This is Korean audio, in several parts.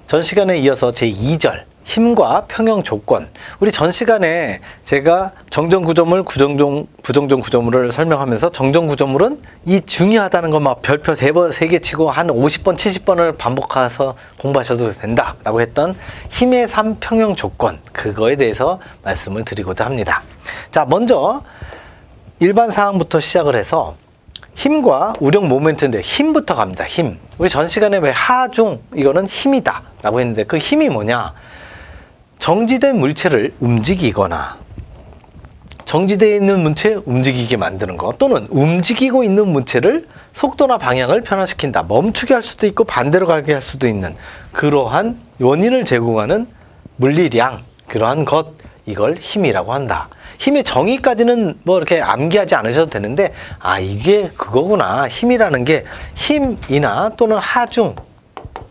전 시간에 이어서 제2절 힘과 평형 조건. 우리 전 시간에 제가 정전구조물, 부정전구조물을 설명하면서 정전구조물은 이 중요하다는 거 막 별표 3개 치고 한 50번, 70번을 반복해서 공부하셔도 된다라고 했던 힘의 3 평형 조건, 그거에 대해서 말씀을 드리고자 합니다. 자, 먼저 일반 사항부터 시작을 해서 힘과 우력 모멘트인데 힘부터 갑니다. 힘. 우리 전 시간에 왜 하중 이거는 힘이다 라고 했는데 그 힘이 뭐냐? 정지된 물체를 움직이거나 정지되어 있는 물체 움직이게 만드는 것, 또는 움직이고 있는 물체를 속도나 방향을 변화시킨다. 멈추게 할 수도 있고 반대로 가게 할 수도 있는 그러한 원인을 제공하는 물리량, 그러한 것, 이걸 힘이라고 한다. 힘의 정의까지는 뭐 이렇게 암기하지 않으셔도 되는데, 아, 이게 그거구나. 힘이라는 게 힘이나 또는 하중,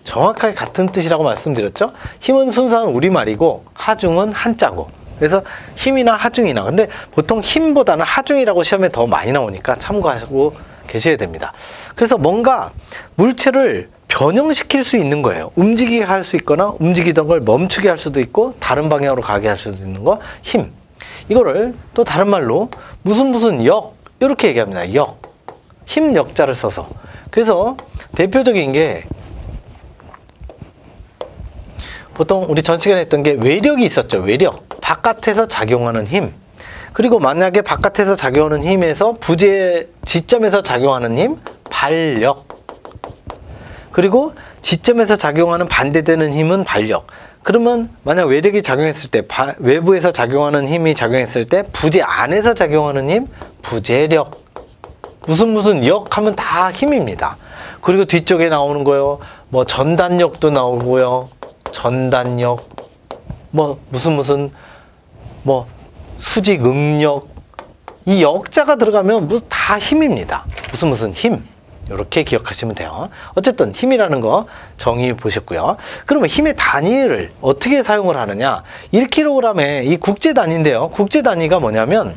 정확하게 같은 뜻이라고 말씀드렸죠. 힘은 순수한 우리말이고 하중은 한자고. 그래서 힘이나 하중이나, 근데 보통 힘보다는 하중이라고 시험에 더 많이 나오니까 참고하시고 계셔야 됩니다. 그래서 뭔가 물체를 변형시킬 수 있는 거예요. 움직이게 할 수 있거나 움직이던 걸 멈추게 할 수도 있고 다른 방향으로 가게 할 수도 있는 거, 힘. 이거를 또 다른 말로 무슨 역, 이렇게 얘기합니다. 역. 힘 역자를 써서. 그래서 대표적인 게 보통 우리 전 시간에 했던 게 외력이 있었죠. 외력. 바깥에서 작용하는 힘. 그리고 만약에 바깥에서 작용하는 힘에서 부재 지점에서 작용하는 힘, 발력. 그리고 지점에서 작용하는 반대되는 힘은 발력. 그러면 만약 외력이 작용했을 때, 외부에서 작용하는 힘이 작용했을 때 부재 안에서 작용하는 힘, 부재력. 무슨 역 하면 다 힘입니다. 그리고 뒤쪽에 나오는 거요, 뭐 전단력도 나오고요. 전단력, 뭐 뭐 수직 응력, 이 역자가 들어가면 다 힘입니다. 무슨 힘, 이렇게 기억하시면 돼요. 어쨌든 힘이라는 거 정의 보셨고요. 그러면 힘의 단위를 어떻게 사용을 하느냐? 1kg의 이 국제 단위인데요. 국제 단위가 뭐냐면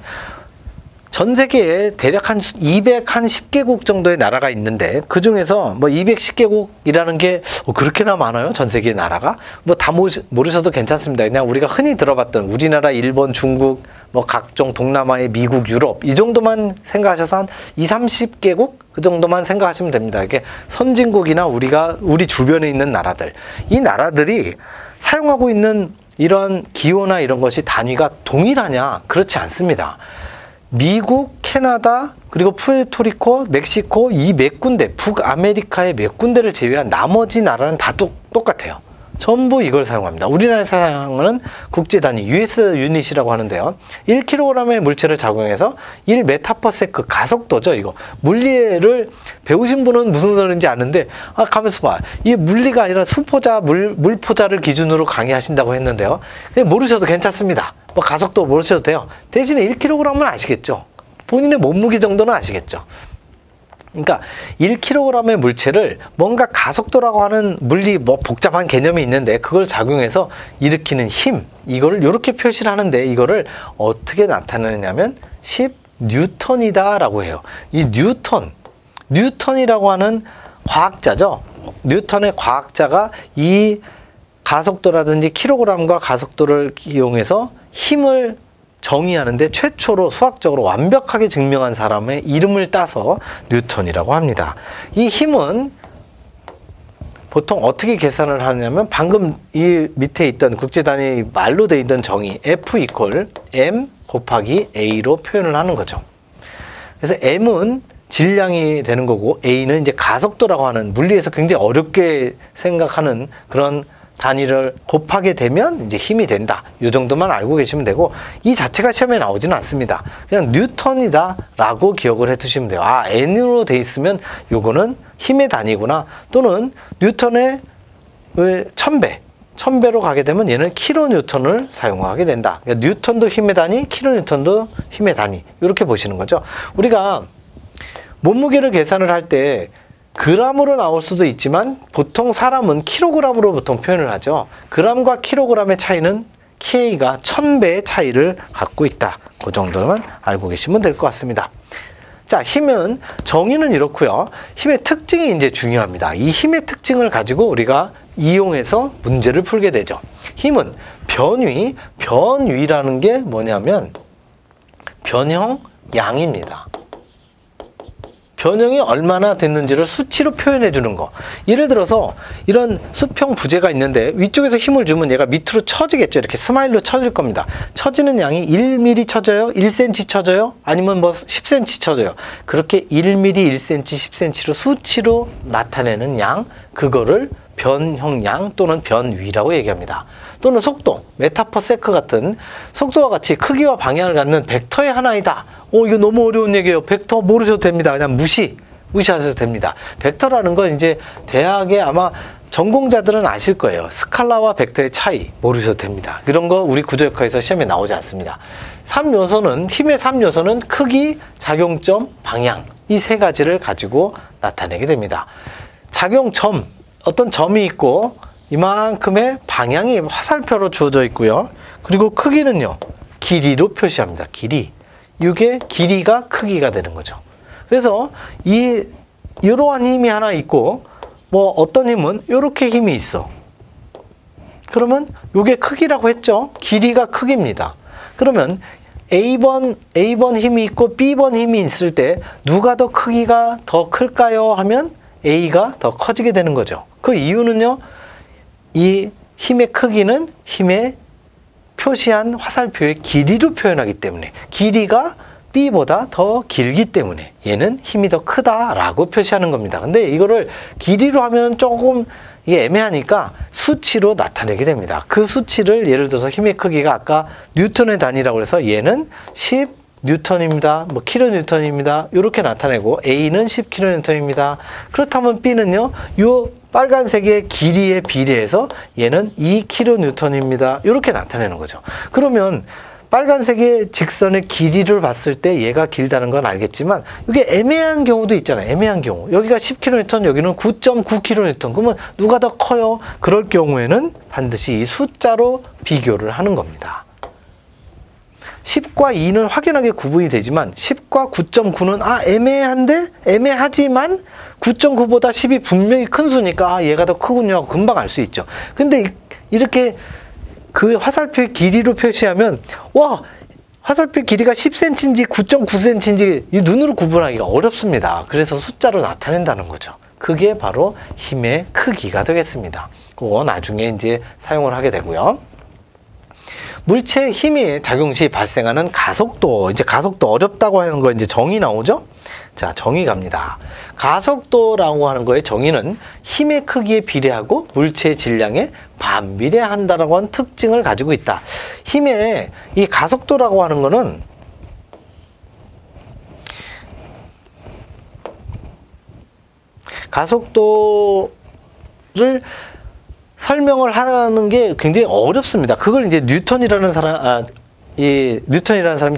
전 세계에 대략 한 210개국 정도의 나라가 있는데, 그 중에서 뭐 210개국이라는 게 그렇게나 많아요? 전 세계 나라가? 뭐 다 모르셔도 괜찮습니다. 그냥 우리가 흔히 들어봤던 우리나라, 일본, 중국, 뭐 각종 동남아의 미국, 유럽, 이 정도만 생각하셔서 한 20-30개국? 그 정도만 생각하시면 됩니다. 이게 선진국이나 우리 주변에 있는 나라들. 이 나라들이 사용하고 있는 이런 기호나 이런 것이 단위가 동일하냐? 그렇지 않습니다. 미국, 캐나다, 그리고 푸에르토리코, 멕시코, 이 몇 군데, 북아메리카의 몇 군데를 제외한 나머지 나라는 다 똑같아요. 전부 이걸 사용합니다. 우리나라에서 사용하는 국제 단위, US 유닛이라고 하는데요. 1kg의 물체를 작용해서 1m/s 가속도죠, 이거. 물리를 배우신 분은 무슨 소리인지 아는데, 아, 가면서 봐. 이 물리가 아니라 수포자, 물포자를 기준으로 강의하신다고 했는데요. 모르셔도 괜찮습니다. 뭐 가속도 모르셔도 돼요. 대신에 1kg은 아시겠죠? 본인의 몸무게 정도는 아시겠죠? 그러니까 1kg의 물체를 뭔가 가속도라고 하는 물리 뭐 복잡한 개념이 있는데 그걸 작용해서 일으키는 힘, 이거를 이렇게 표시를 하는데, 이거를 어떻게 나타내냐면 10뉴턴이다 라고 해요. 이 뉴턴이라고 하는 과학자죠. 뉴턴의 과학자가 이 가속도라든지 킬로그램과 가속도를 이용해서 힘을 정의하는데 최초로 수학적으로 완벽하게 증명한 사람의 이름을 따서 뉴턴이라고 합니다. 이 힘은 보통 어떻게 계산을 하냐면 방금 이 밑에 있던 국제 단위 말로 되어 있던 정의 F = M 곱하기 A로 표현을 하는 거죠. 그래서 M은 질량이 되는 거고 A는 이제 가속도라고 하는, 물리에서 굉장히 어렵게 생각하는 그런 단위를 곱하게 되면 이제 힘이 된다. 이 정도만 알고 계시면 되고, 이 자체가 시험에 나오지는 않습니다. 그냥 뉴턴이다 라고 기억을 해 두시면 돼요. 아, N으로 돼 있으면 요거는 힘의 단위구나. 또는 뉴턴의 1000배로 가게 되면 얘는 킬로뉴턴을 사용하게 된다. 그러니까 뉴턴도 힘의 단위, 킬로뉴턴도 힘의 단위, 이렇게 보시는 거죠. 우리가 몸무게를 계산을 할 때 그람으로 나올 수도 있지만 보통 사람은 킬로그램으로 보통 표현을 하죠. 그람과 킬로그램의 차이는 k가 1000배의 차이를 갖고 있다. 그 정도만 알고 계시면 될 것 같습니다. 자, 힘은 정의는 이렇고요. 힘의 특징이 이제 중요합니다. 이 힘의 특징을 가지고 우리가 이용해서 문제를 풀게 되죠. 힘은 변위라는 게 뭐냐면 변형 양입니다. 변형이 얼마나 됐는지를 수치로 표현해 주는 거. 예를 들어서 이런 수평 부재가 있는데 위쪽에서 힘을 주면 얘가 밑으로 처지겠죠. 이렇게 스마일로 처질 겁니다. 처지는 양이 1mm 처져요? 1cm 처져요? 아니면 뭐 10cm 처져요? 그렇게 1mm, 1cm, 10cm로 수치로 나타내는 양, 그거를 변형량 또는 변위라고 얘기합니다. 또는 속도, 메타퍼세크 같은 속도와 같이 크기와 방향을 갖는 벡터의 하나이다. 이거 너무 어려운 얘기예요. 벡터 모르셔도 됩니다. 그냥 무시하셔도 됩니다. 벡터라는 건 이제 대학에 아마 전공자들은 아실 거예요. 스칼라와 벡터의 차이 모르셔도 됩니다. 그런 거 우리 구조역학에서 시험에 나오지 않습니다. 힘의 3요소는 크기, 작용점, 방향, 이 세 가지를 가지고 나타내게 됩니다. 작용점, 어떤 점이 있고 이만큼의 방향이 화살표로 주어져 있고요. 그리고 크기는요, 길이로 표시합니다. 길이. 이게 길이가 크기가 되는 거죠. 그래서 이러한 힘이 하나 있고, 뭐 어떤 힘은 이렇게 힘이 있어. 그러면 이게 크기라고 했죠. 길이가 크기입니다. 그러면 A번 힘이 있고 B번 힘이 있을 때 누가 더 크기가 더 클까요? 하면 A가 더 커지게 되는 거죠. 그 이유는요, 이 힘의 크기는 힘의 표시한 화살표의 길이로 표현하기 때문에, 길이가 B보다 더 길기 때문에 얘는 힘이 더 크다라고 표시하는 겁니다. 근데 이거를 길이로 하면 조금 이게 애매하니까 수치로 나타내게 됩니다. 그 수치를 예를 들어서 힘의 크기가 아까 뉴턴의 단위라고 해서 얘는 10뉴턴입니다. 뭐 킬로뉴턴입니다. 이렇게 나타내고 A는 10킬로뉴턴입니다. 그렇다면 B는요, 요 빨간색의 길이에 비례해서 얘는 2킬로뉴턴입니다. 이렇게 나타내는 거죠. 그러면 빨간색의 직선의 길이를 봤을 때 얘가 길다는 건 알겠지만 이게 애매한 경우도 있잖아요. 애매한 경우. 여기가 10kN, 여기는 9.9kN. 그러면 누가 더 커요? 그럴 경우에는 반드시 이 숫자로 비교를 하는 겁니다. 10과 2는 확연하게 구분이 되지만 10과 9.9는 애매한데? 애매하지만 9.9보다 10이 분명히 큰 수니까 얘가 더 크군요 하고 금방 알 수 있죠. 근데 이렇게 그 화살표의 길이로 표시하면 와, 화살표 길이가 10cm인지 9.9cm인지 눈으로 구분하기가 어렵습니다. 그래서 숫자로 나타낸다는 거죠. 그게 바로 힘의 크기가 되겠습니다. 그거 나중에 이제 사용을 하게 되고요. 물체의 힘이 작용 시 발생하는 가속도, 이제 가속도 어렵다고 하는 거 이제 정의 나오죠? 자, 정의 갑니다. 가속도라고 하는 거의 정의는 힘의 크기에 비례하고 물체의 질량에 반비례한다라고 하는 특징을 가지고 있다. 힘의 이 가속도라고 하는 거는 가속도를 설명을 하는 게 굉장히 어렵습니다. 그걸 이제 뉴턴이라는 사람이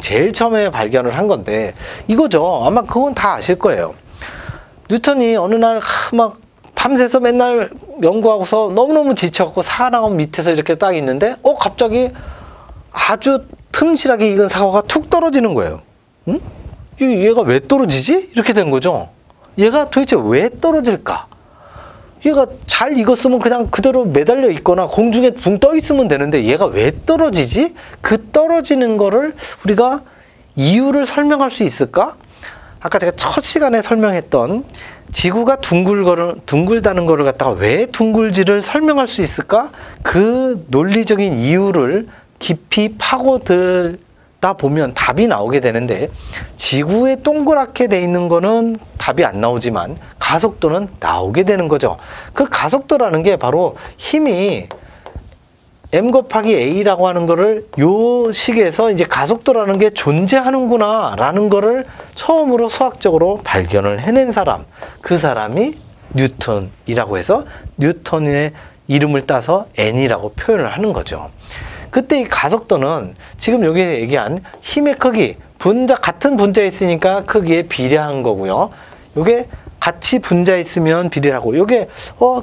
제일 처음에 발견을 한 건데 이거죠. 아마 그건 다 아실 거예요. 뉴턴이 어느 날 막 밤새서 맨날 연구하고서 너무너무 지쳐갖고 사나운 밑에서 이렇게 딱 있는데 갑자기 아주 틈실하게 익은 사과가 툭 떨어지는 거예요. 응? 얘가 왜 떨어지지? 이렇게 된 거죠. 얘가 도대체 왜 떨어질까? 얘가 잘 익었으면 그냥 그대로 매달려 있거나 공중에 붕 떠 있으면 되는데 얘가 왜 떨어지지? 그 떨어지는 거를 우리가 이유를 설명할 수 있을까? 아까 제가 첫 시간에 설명했던 지구가 둥글다는 거를 갖다가 왜 둥글지를 설명할 수 있을까? 그 논리적인 이유를 깊이 파고들다 보면 답이 나오게 되는데 지구에 동그랗게 돼 있는 거는 답이 안 나오지만 가속도는 나오게 되는 거죠. 그 가속도라는 게 바로 힘이 m 곱하기 a라고 하는 거를 요 식에서 이제 가속도라는 게 존재하는구나 라는 거를 처음으로 수학적으로 발견을 해낸 사람, 그 사람이 뉴턴이라고 해서 뉴턴의 이름을 따서 n이라고 표현을 하는 거죠. 그때 이 가속도는 지금 여기 얘기한 힘의 크기, 같은 분자에 있으니까 크기에 비례한 거고요. 요게 같이 분자에 있으면 비례하고, 요게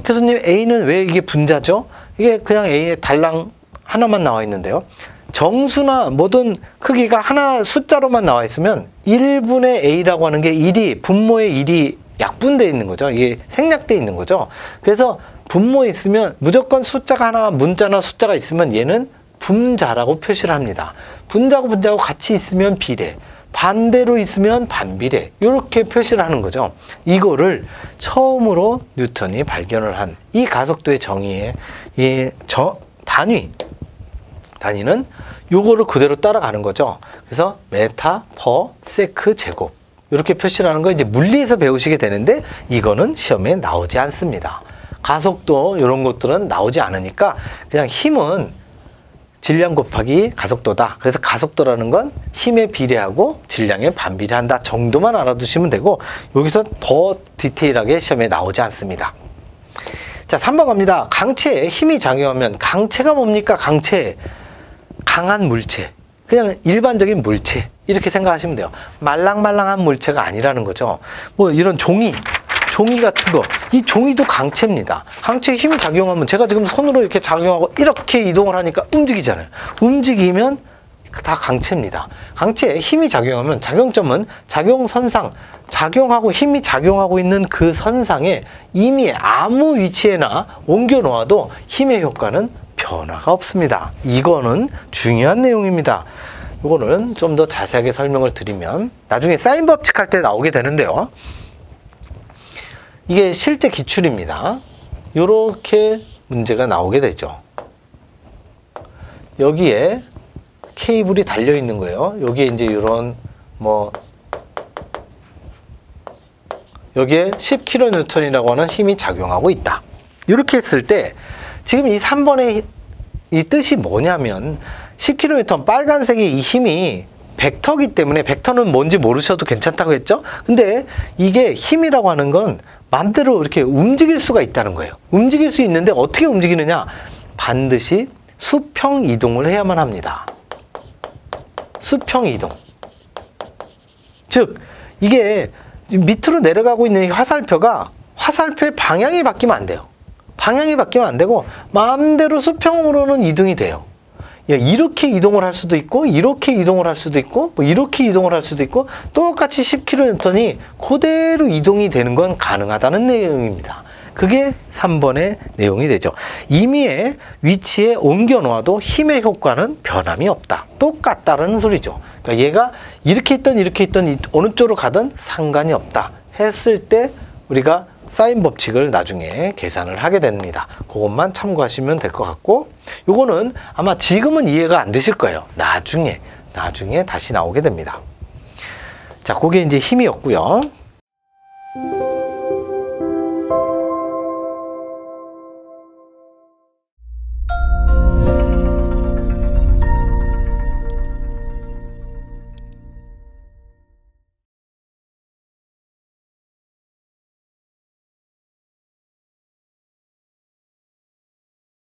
교수님 A는 왜 이게 분자죠? 이게 그냥 A의 달랑 하나만 나와 있는데요. 정수나 모든 크기가 하나 숫자로만 나와 있으면 1분의 A라고 하는 게 분모의 1이 약분되어 있는 거죠. 이게 생략되어 있는 거죠. 그래서 분모에 있으면 무조건 숫자가 하나, 문자나 숫자가 있으면 얘는 분자라고 표시를 합니다. 분자하고 분자하고 같이 있으면 비례, 반대로 있으면 반비례, 이렇게 표시를 하는 거죠. 이거를 처음으로 뉴턴이 발견을 한 이 가속도의 정의의 단위는 요거를 그대로 따라가는 거죠. 그래서 메타 퍼 세크 제곱, 이렇게 표시를 하는 거 이제 물리에서 배우시게 되는데 이거는 시험에 나오지 않습니다. 가속도 이런 것들은 나오지 않으니까 그냥 힘은 질량 곱하기 가속도다. 그래서 가속도라는 건 힘에 비례하고 질량에 반비례한다 정도만 알아두시면 되고, 여기서 더 디테일하게 시험에 나오지 않습니다. 자, 3번 갑니다. 강체에 힘이 작용하면, 강체가 뭡니까? 강체, 강한 물체, 그냥 일반적인 물체 이렇게 생각하시면 돼요. 말랑말랑한 물체가 아니라는 거죠. 뭐 이런 종이 같은 거, 이 종이도 강체입니다. 강체에 힘이 작용하면, 제가 지금 손으로 이렇게 작용하고 이렇게 이동을 하니까 움직이잖아요. 움직이면 다 강체입니다. 강체에 힘이 작용하면 작용점은 작용선상, 작용하고 힘이 작용하고 있는 그 선상에 이미 아무 위치에나 옮겨 놓아도 힘의 효과는 변화가 없습니다. 이거는 중요한 내용입니다. 이거는 좀 더 자세하게 설명을 드리면 나중에 사인 법칙 할 때 나오게 되는데요. 이게 실제 기출입니다. 이렇게 문제가 나오게 되죠. 여기에 케이블이 달려 있는 거예요. 여기에 이제 이런 여기에 10kN이라고 하는 힘이 작용하고 있다. 이렇게 했을 때 지금 이 3번의 이 뜻이 뭐냐면, 10kN 빨간색의 이 힘이 벡터기 때문에, 벡터는 뭔지 모르셔도 괜찮다고 했죠? 근데 이게 힘이라고 하는 건 마음대로 이렇게 움직일 수가 있다는 거예요. 움직일 수 있는데 어떻게 움직이느냐? 반드시 수평 이동을 해야만 합니다. 수평 이동. 즉 이게 밑으로 내려가고 있는 이 화살표가, 화살표의 방향이 바뀌면 안 돼요. 방향이 바뀌면 안 되고 마음대로 수평으로는 이동이 돼요. 이렇게 이동을 할 수도 있고, 이렇게 이동을 할 수도 있고, 뭐 이렇게 이동을 할 수도 있고, 똑같이 10kN이 그대로 이동이 되는 건 가능하다는 내용입니다. 그게 3번의 내용이 되죠. 임의의 위치에 옮겨 놓아도 힘의 효과는 변함이 없다. 똑같다는 소리죠. 그러니까 얘가 이렇게 있던 어느 쪽으로 가든 상관이 없다 했을 때 우리가 사인 법칙을 나중에 계산을 하게 됩니다. 그것만 참고하시면 될 것 같고, 요거는 아마 지금은 이해가 안 되실 거예요. 나중에 다시 나오게 됩니다. 자, 그게 이제 힘이었고요.